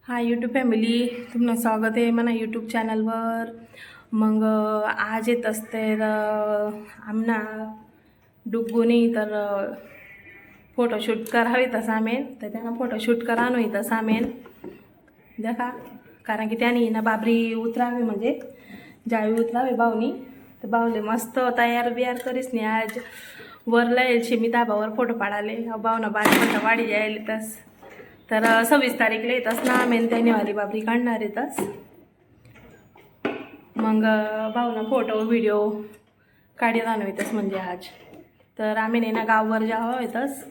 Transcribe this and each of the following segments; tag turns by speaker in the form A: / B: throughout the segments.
A: Hi YouTube family, तुमचं स्वागत आहे मना यूट्यूब चॅनलवर. मग आज येत असते आमना डुग्गुनी तर फोटोशूट करावी तसं आमेन तर त्यांना फोटोशूट करा नाही तसं आमेन देखा. कारण की त्याने ना बाबरी उतरावी म्हणजे जावी उतरावी बावनी तर बावले मस्त तयार बियार करीस नाही. आज वरला येईल मी दाबावर फोटो पाडाले बावना बाजूला वाडी जायला तस तर 26 तारीखला येतच ना आम्ही त्याने वाली बाबरी काढणार येतच. मग भाऊना फोटो व्हिडिओ काढी जाणं येतच म्हणजे आज तर आम्ही ना गाववर जावं येतच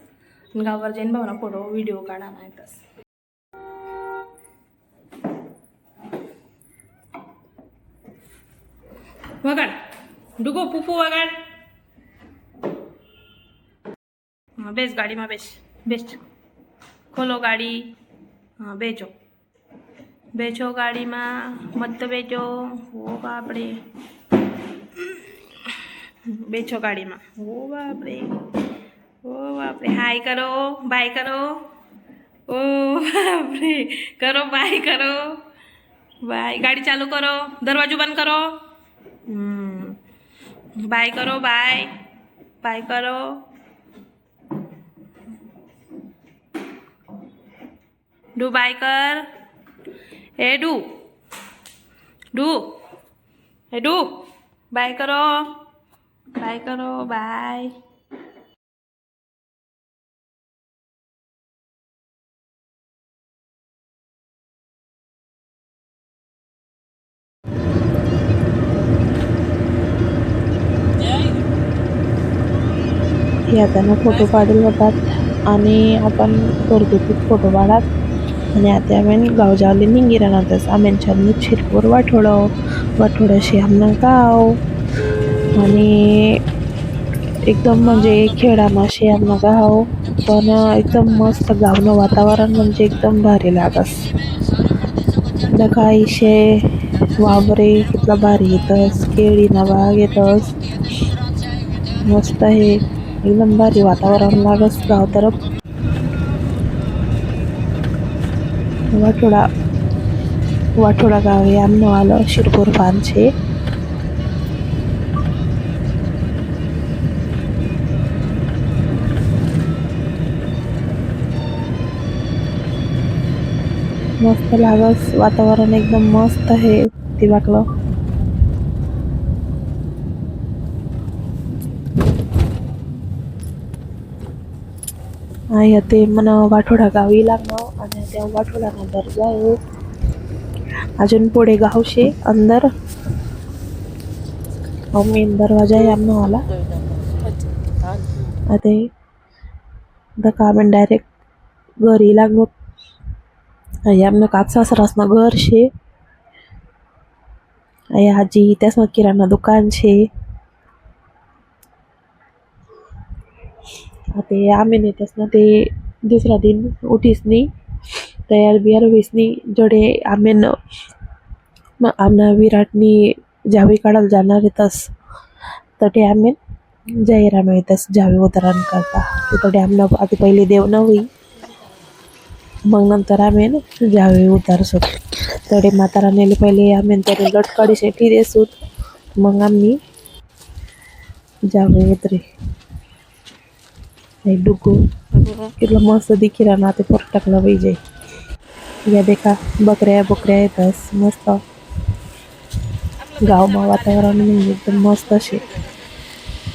A: गाववर जाईन भाऊना फोटो व्हिडिओ काढायला येतच. वगाड डुगो पुपू वगाड बेस गाड़ी में बेस खोलो गाड़ी। हाँ बेचो बेचो गाड़ी में मत बेचो वो बापरे बेचो गाड़ी में वो बापरे हाय करो बाय करो ओ बापरे करो बाय करो बाय गाड़ी चालू करो दरवाजो बंद करो बाय करो बाय बाय करो डू बाय कर ए डू डू ए डू बाय करो बाय.
B: येताना फोटो काढून होतात आणि आपण घरगुती फोटो काढात आणि आता आम्ही गाव जावले निंगी राहणारच आम्यांच्या शिरपूर वाठोड्याशी आमनं गाव आणि एकदम म्हणजे खेडामाशी आमनं गाव पण एकदम मस्त गावनं वातावरण म्हणजे एकदम भारी लागस. दखाईशे वावरे कितला भारी येतस केळीना बाग येतस मस्त आहे एकदम भारी वातावरण लागस गाव तरफ. वाठोडा गाव आहे आमनं आलं शिरपूर पानछे मस्त लागस वातावरण एकदम मस्त आहे ती वाटलं. ते मन वाठोडा गावी लागणं आणि त्या वाठोडा नंतर जाऊ अजून पुढे गाव शे अंदर मेन दरवाजा आहे आमनं वाला आता दका आम्ही डायरेक्ट घरी लागलो. आमनं काक सासरासनं घर शे आजी त्यास किराणा दुकान शे. आता आम्ही नेतेस ना ते दुसरा दिन उठीस नी तयार बियार होईस नी जोडे आम्ही आमना विराटनी जावी काढायला जाणार येतस तर ते आम्ही जाहीर मिळतस जावी उतरण करता तिकडे आमना आधी पहिले देव न होई मग नंतर आम्ही जावी उतारसोत तडे म्हातारा नेले पहिले आम्ही तरी लटकाडीसाठी देसूत मग आम्ही जावी उतरे. डुगू कितलं मस्त दिखी राहणार ते परत टाकलं पाहिजे. या देखा बकऱ्या येतस मस्त गावमा वातावरण म्हणजे एकदम मस्त असे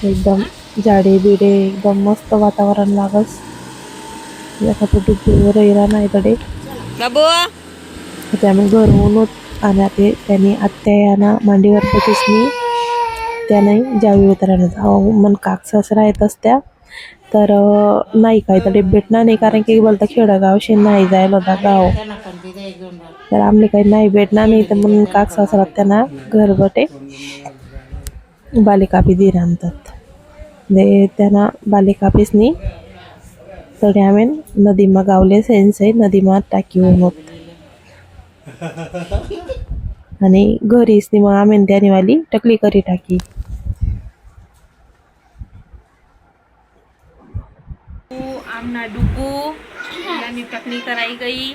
B: एकदम झाडे बिडे एकदम मस्त वातावरण लागस. तो डुगूवर राहिला नाही कडे ते आम्ही घरून आणि ते त्यांनी आत्या यांना मांडीवर बघितली त्याने जावी उतरायला मन काक सासरा येत असत्या तर नाही काय तरी भेटणार नाही कारण की बोलता खेडगाव शे नाही जायला होता गाव तर आमले काही नाही भेटणार नाही तर म्हणून काक सासरा त्यांना घरगटे बालिकापी दीर आणतात त्यांना बालिकापीस नी तडे आम्ही नदीमा गावले सेन्से नदीमा टाकी होत आणि घरीच नी मग आम्ही त्याने वाली टकली करी टाकी.
A: आमना डुगू यानी टकली कराई गई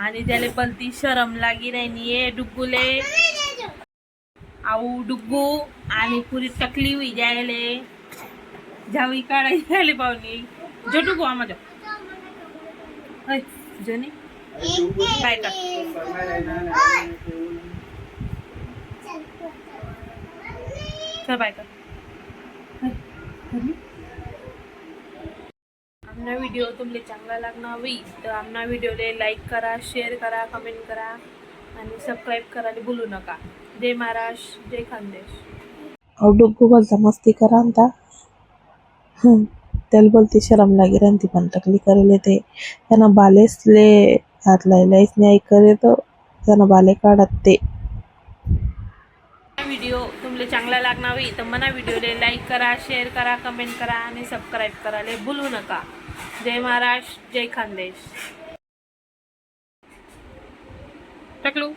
A: आणि त्याले पलती शरम लागी नाही डुग्गूले आऊ डुग्गू आणि पुरी टकली हुई जायले जावी काढायला आले पाहुणे जो डुग्गू आम्हाला जोनी काय कर चल बाय कर आमना व्हिडिओ तुमले चांगला लागणार होई तर आमना व्हिडिओले लाईक करा शेअर करा कमेंट करा आणि सबस्क्राईब करायला भूलू नका जय महाराष्ट्र जय खानदेश
B: और डुग्गू बोलता मस्ती करा अंता त्याला बोलती शरम लागी रांती पण टकली करेले ते त्यांना बालेसले हात लायलायच नाही करे तो त्यांना बाले काढत ते
A: व्हिडिओ तुमले चांगला लागणार होई तर मना व्हिडिओले लाईक करा शेअर करा कमेंट करा आणि सबस्क्राईब करायला भूलू नका जय महाराष्ट्र जय खानदेश टकलू